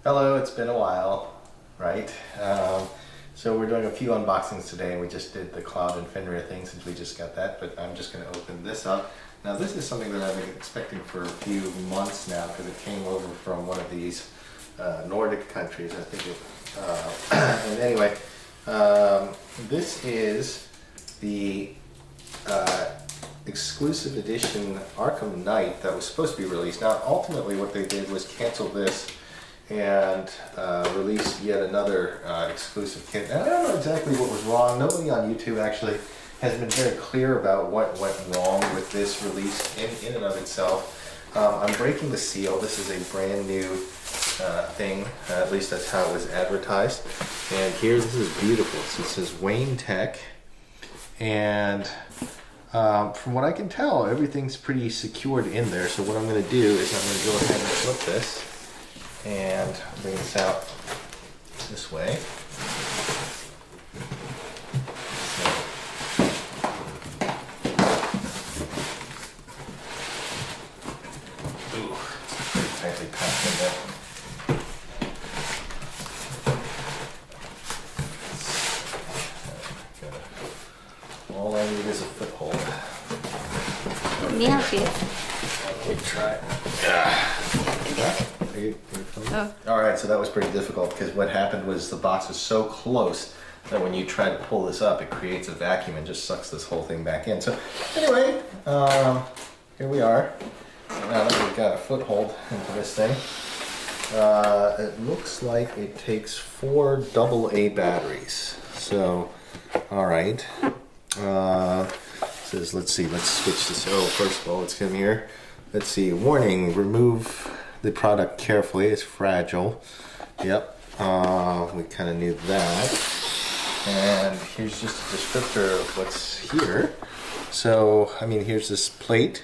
Hello, it's been a while, right? So we're doing a few unboxings today, and we just did the Cloud and Fenrir thing since we just got that, but I'm just going to open this up. Now this is something that I've been expecting for a few months now because it came over from one of these Nordic countries, I think and anyway, this is the exclusive edition Arkham Knight that was supposed to be released. Now ultimately what they did was cancel this and release yet another exclusive kit. And I don't know exactly what was wrong. Nobody on YouTube actually has been very clear about what went wrong with this release in and of itself. I'm breaking the seal. This is a brand new thing. At least that's how it was advertised. And here, this is beautiful. So it says Wayne Tech. And from what I can tell, everything's pretty secured in there. So what I'm going to do is I'm going to go ahead and flip this and bring this out this way. Ooh, it's pretty tightly packed in there. All I need is a foothold. Let me help you. Okay, try. Oh. Alright, so that was pretty difficult because what happened was the box is so close that when you try to pull this up, it creates a vacuum and just sucks this whole thing back in. So anyway, here we are. Now that we've got a foothold into this thing, it looks like it takes 4 AA batteries. So, alright. Says, let's see, let's switch this. Oh, first of all, let's come here. Let's see, warning, remove the product carefully, it's fragile. Yep, we kind of knew that. And here's just a descriptor of what's here. So, I mean, here's this plate.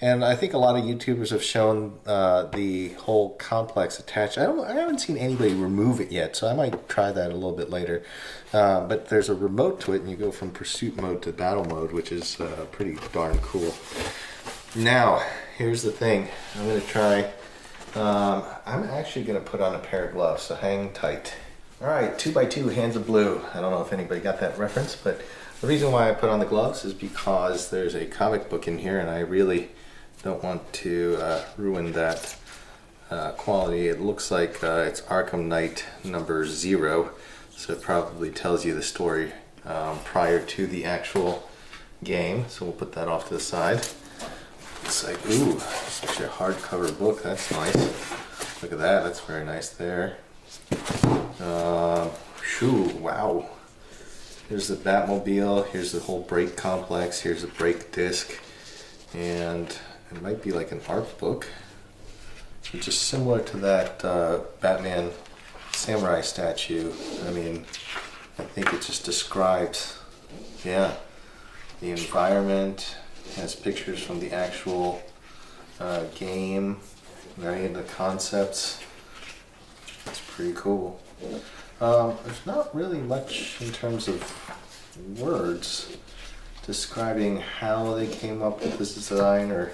And I think a lot of YouTubers have shown the whole complex attached. I haven't seen anybody remove it yet, so I might try that a little bit later. But there's a remote to it, and you go from pursuit mode to battle mode, which is pretty darn cool. Now, here's the thing. I'm going to try. I'm actually going to put on a pair of gloves, so hang tight. Alright, 2x2 hands of blue. I don't know if anybody got that reference, but the reason why I put on the gloves is because there's a comic book in here, and I really don't want to ruin that quality. It looks like it's Arkham Knight number 0, so it probably tells you the story prior to the actual game, so we'll put that off to the side. It's like, ooh, it's actually a hardcover book. That's nice. Look at that. That's very nice there. Shoo, wow. Here's the Batmobile. Here's the whole brake complex. Here's the brake disc. And it might be like an art book, which is similar to that Batman samurai statue. I mean, I think it just describes, yeah, the environment. It has pictures from the actual game, very into concepts. It's pretty cool. There's not really much in terms of words describing how they came up with this design or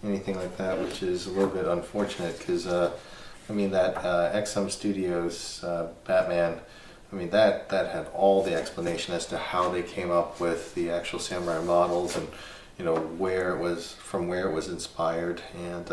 anything like that, which is a little bit unfortunate because, I mean, that XM Studios Batman, I mean, that had all the explanation as to how they came up with the actual samurai models and, you know, where it was, from where it was inspired. And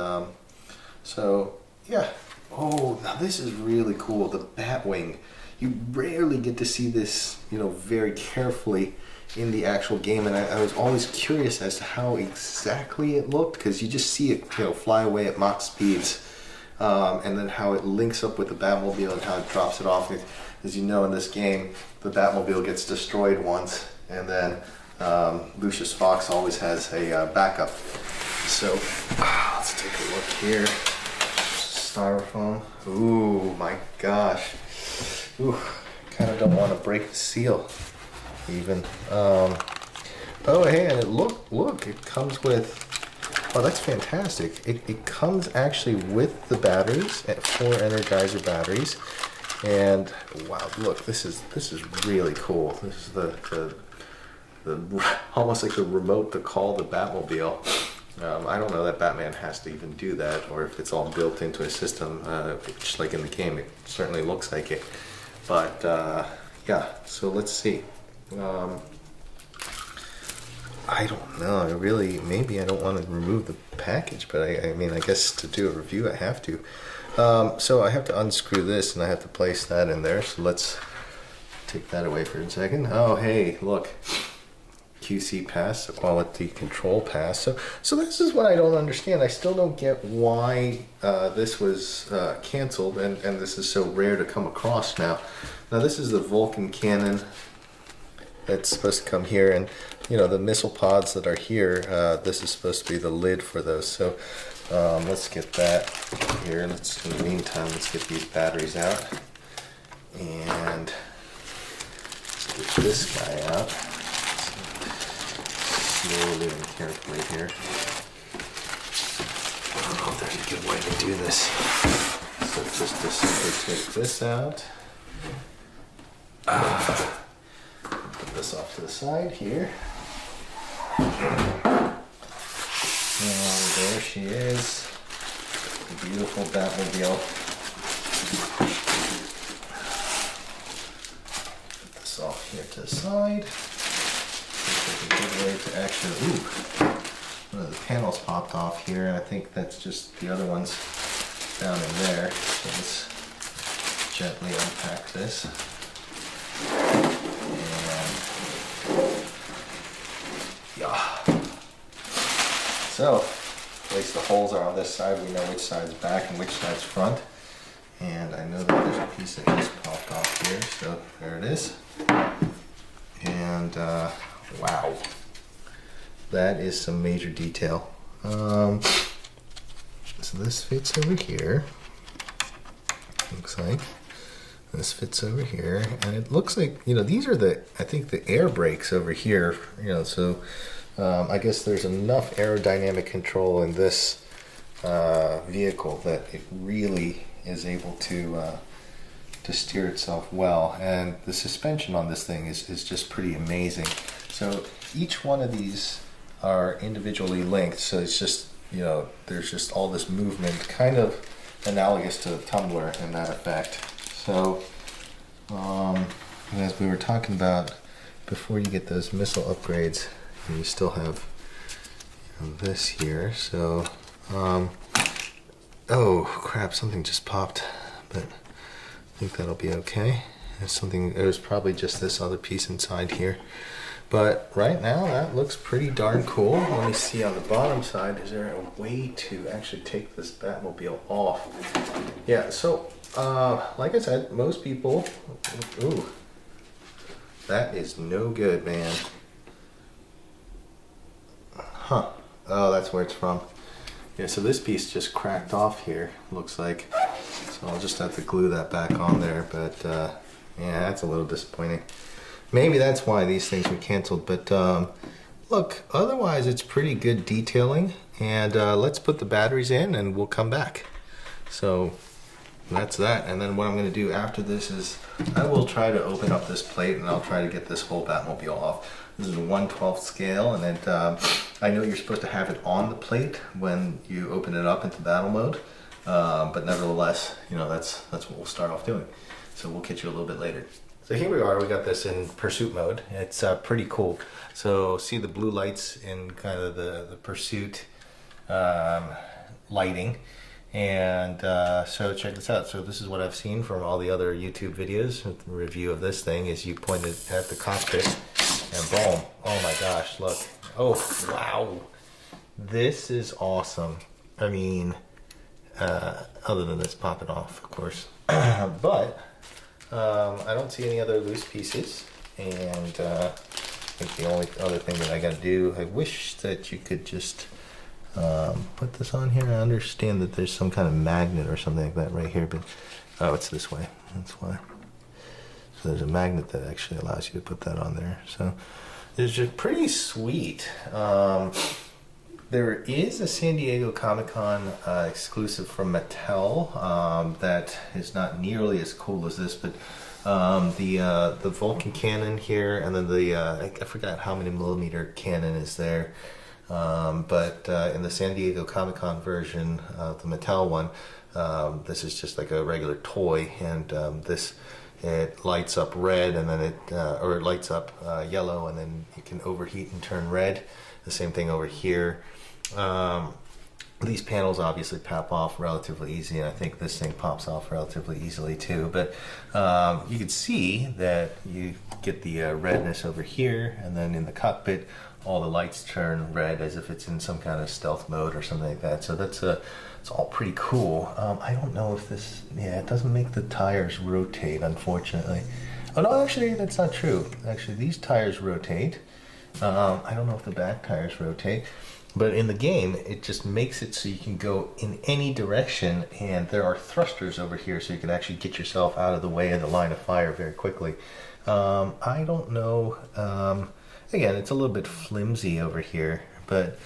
so, yeah. Oh, now this is really cool. The Batwing. You rarely get to see this, you know, very carefully in the actual game, and I was always curious as to how exactly it looked, because you just see it, you know, fly away at Mach speeds, and then how it links up with the Batmobile and how it drops it off. As you know, in this game, the Batmobile gets destroyed once, and then Lucius Fox always has a backup. So, let's take a look here. Styrofoam. Ooh, my gosh. Ooh, kind of don't want to break the seal, even. Oh, hey, and look, it comes with. Oh, that's fantastic. It comes actually with the batteries, 4 Energizer batteries, and wow, look, this is really cool. This is the almost like the remote to call the Batmobile. I don't know that Batman has to even do that, or if it's all built into a system, just like in the game. It certainly looks like it. But yeah, so let's see. I don't know. Maybe I don't want to remove the package, but I mean, I guess to do a review, I have to. So I have to unscrew this, and I have to place that in there. So let's take that away for a second. Oh, hey, look. QC pass, the quality control pass. So this is what I don't understand. I still don't get why this was canceled, and this is so rare to come across now. Now this is the Vulcan cannon that's supposed to come here, and you know the missile pods that are here. This is supposed to be the lid for those. So let's get that here. In the meantime, let's get these batteries out and get this guy out. Slowly and carefully here. Oh, there's a good way to do this. So just to simply take this out. Put this off to the side here. And there she is. The beautiful Batmobile. Put this off here to the side. A good way to actually, one of the panels popped off here, and I think that's just the other ones down in there. So let's gently unpack this. And yeah. So, at least the holes are on this side. We know which side's back and which side's front. And I know that there's a piece that just popped off here, so there it is. And wow, that is some major detail. So this fits over here, looks like. This fits over here, and it looks like, you know, these are I think the air brakes over here, you know, so I guess there's enough aerodynamic control in this vehicle that it really is able to steer itself well, and the suspension on this thing is just pretty amazing. So each one of these are individually linked, so it's just, you know, there's just all this movement, kind of analogous to the tumbler in that effect. So as we were talking about, before you get those missile upgrades, you still have, you know, this here. So oh crap, something just popped, but I think that'll be okay. It was probably just this other piece inside here. But right now, that looks pretty darn cool. Let me see on the bottom side, is there a way to actually take this Batmobile off? Yeah, so like I said, most people, ooh, that is no good, man. Huh, oh, that's where it's from. Yeah, so this piece just cracked off here, looks like. So I'll just have to glue that back on there, but yeah, that's a little disappointing. Maybe that's why these things were canceled, but look, otherwise it's pretty good detailing. And let's put the batteries in and we'll come back. So that's that. And then what I'm going to do after this is I will try to open up this plate, and I'll try to get this whole Batmobile off. This is a 1/12 scale, and then I know you're supposed to have it on the plate when you open it up into battle mode, but nevertheless, you know, that's what we'll start off doing. So we'll catch you a little bit later. So here we are, we got this in pursuit mode. It's pretty cool. So see the blue lights in kind of the pursuit lighting. And so check this out. So this is what I've seen from all the other YouTube videos. The review of this thing is you point it at the cockpit and boom. Oh my gosh, look. Oh, wow. This is awesome. I mean, other than this popping off, of course. But I don't see any other loose pieces, and I think the only other thing that I gotta do, I wish that you could just put this on here. I understand that there's some kind of magnet or something like that right here, but oh, it's this way, that's why. So there's a magnet that actually allows you to put that on there, so it's just pretty sweet. There is a San Diego Comic-Con exclusive from Mattel that is not nearly as cool as this, but the Vulcan cannon here, and then the I forgot how many millimeter cannon is there. But in the San Diego Comic-Con version, the Mattel one, this is just like a regular toy, and it lights up red, and then it lights up yellow, and then it can overheat and turn red. The same thing over here. These panels obviously pop off relatively easy, and I think this thing pops off relatively easily too. But you can see that you get the redness over here, and then in the cockpit, all the lights turn red as if it's in some kind of stealth mode or something like that. So it's all pretty cool. I don't know if this, it doesn't make the tires rotate, unfortunately. Oh no, actually that's not true. Actually, these tires rotate. I don't know if the back tires rotate. But in the game, it just makes it so you can go in any direction, and there are thrusters over here so you can actually get yourself out of the way of the line of fire very quickly. I don't know. Again, it's a little bit flimsy over here, but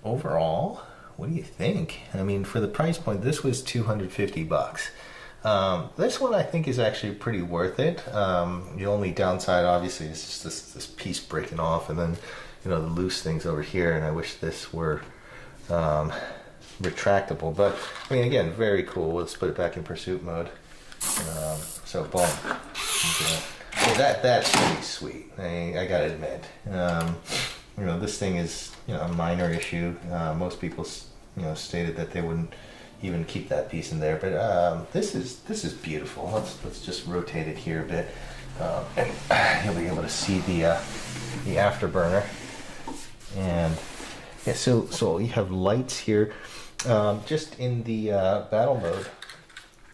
overall, what do you think? I mean, for the price point, this was $250. This one I think is actually pretty worth it. The only downside, obviously, is just this piece breaking off, and then the loose things over here, and I wish this were retractable. But I mean, again, very cool. Let's put it back in pursuit mode. So boom. So that's pretty sweet. I gotta admit. This thing is a minor issue. Most people stated that they wouldn't even keep that piece in there, but this is beautiful. Let's just rotate it here a bit, and you'll be able to see the afterburner. And yeah, so you have lights here. Just in the battle mode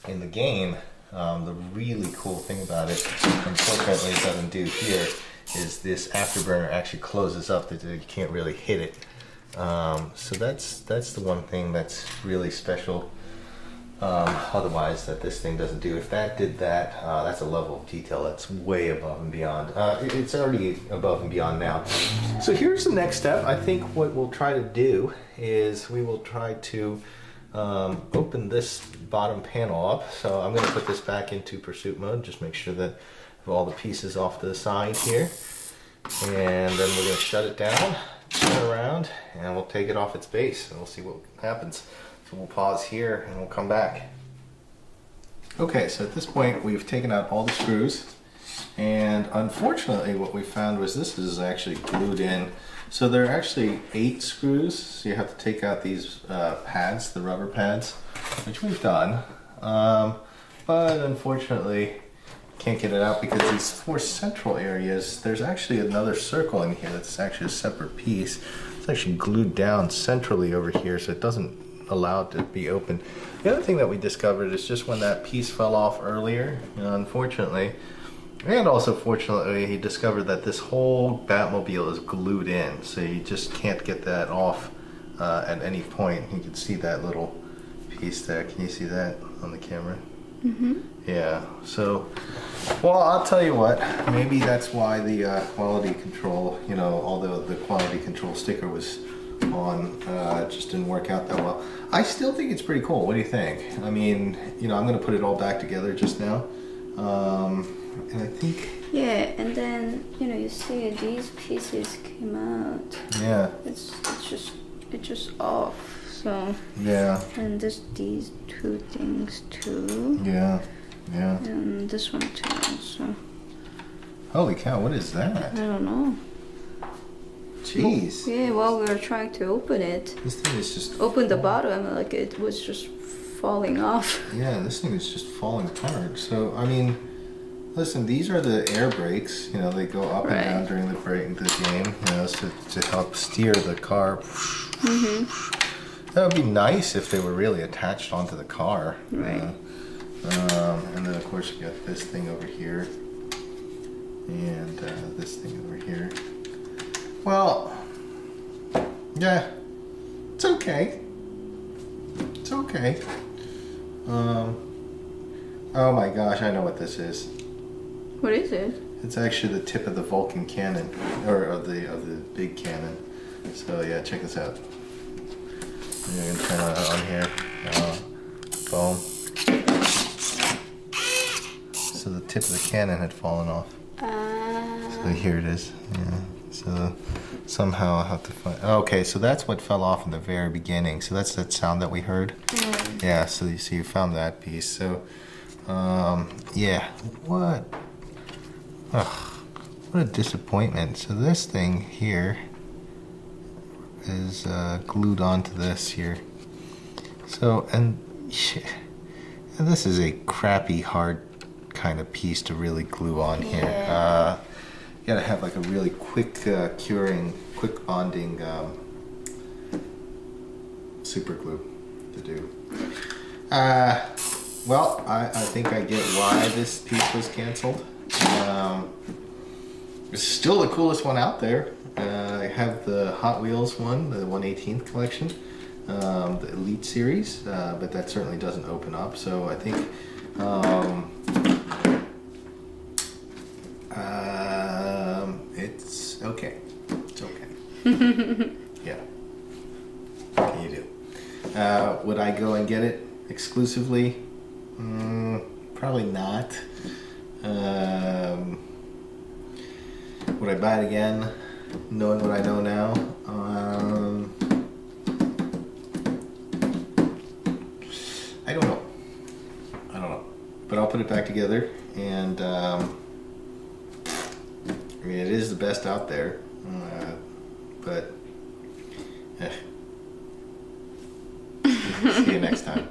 in the game, the really cool thing about it, unfortunately it doesn't do here, is this afterburner actually closes up that you can't really hit it. So that's the one thing that's really special. Otherwise, that this thing doesn't do. If that did that, that's a level of detail that's way above and beyond. It's already above and beyond now. So here's the next step. I think what we'll try to do is we will try to open this bottom panel up. So I'm going to put this back into pursuit mode. Just make sure that I have all the pieces off to the side here. And then we're going to shut it down, turn around, and we'll take it off its base, and we'll see what happens. So we'll pause here and we'll come back. Okay, so at this point we've taken out all the screws, and unfortunately what we found was this is actually glued in. So there are actually 8 screws, so you have to take out these pads, the rubber pads, which we've done. But unfortunately can't get it out because these 4 central areas, there's actually another circle in here that's actually a separate piece. It's actually glued down centrally over here, so it doesn't allow it to be open. The other thing that we discovered is just when that piece fell off earlier, unfortunately, and also fortunately, he discovered that this whole Batmobile is glued in, so you just can't get that off at any point. You can see that little piece there. Can you see that on the camera? Mm-hmm. Yeah, so, well, I'll tell you what, maybe that's why the quality control, although the quality control sticker was on, just didn't work out that well. I still think it's pretty cool. What do you think? I mean, I'm going to put it all back together just now. And I think... Yeah, and then, you see these pieces came out. Yeah. It's just off, so... Yeah. And these 2 things too. Yeah, yeah. And this one too, so... Holy cow, what is that? I don't know. Jeez. Yeah, while we were trying to open it, This thing is just... open the bottom, like it was just falling off. Yeah, this thing is just falling apart. So, I mean, listen, these are the air brakes. They go up and down during the game, so to help steer the car. Mm-hmm. That would be nice if they were really attached onto the car. Right. And then, of course, you got this thing over here. And this thing over here. Well, yeah, it's okay. It's okay. Oh my gosh, I know what this is. What is it? It's actually the tip of the Vulcan cannon, or of the big cannon. So yeah, check this out. You're gonna turn it on here. Boom. So the tip of the cannon had fallen off. So here it is. Yeah. So somehow I'll have to find. Okay, so that's what fell off in the very beginning. So that's that sound that we heard. Yeah. So you see, you found that piece. So yeah. What? Ugh, what a disappointment. So this thing here is glued onto this here. So and this is a crappy hard kind of piece to really glue on here. You gotta have like a really quick curing, quick bonding super glue to do. Well, I think I get why this piece was canceled. It's still the coolest one out there. I have the Hot Wheels one, the 1/18th collection, the Elite series, but that certainly doesn't open up. So I think it's okay. It's okay. Yeah. What can you do? Would I go and get it exclusively? Probably not. Would I buy it again, knowing what I know now? I don't know. But I'll put it back together, and I mean, it is the best out there, but see you next time.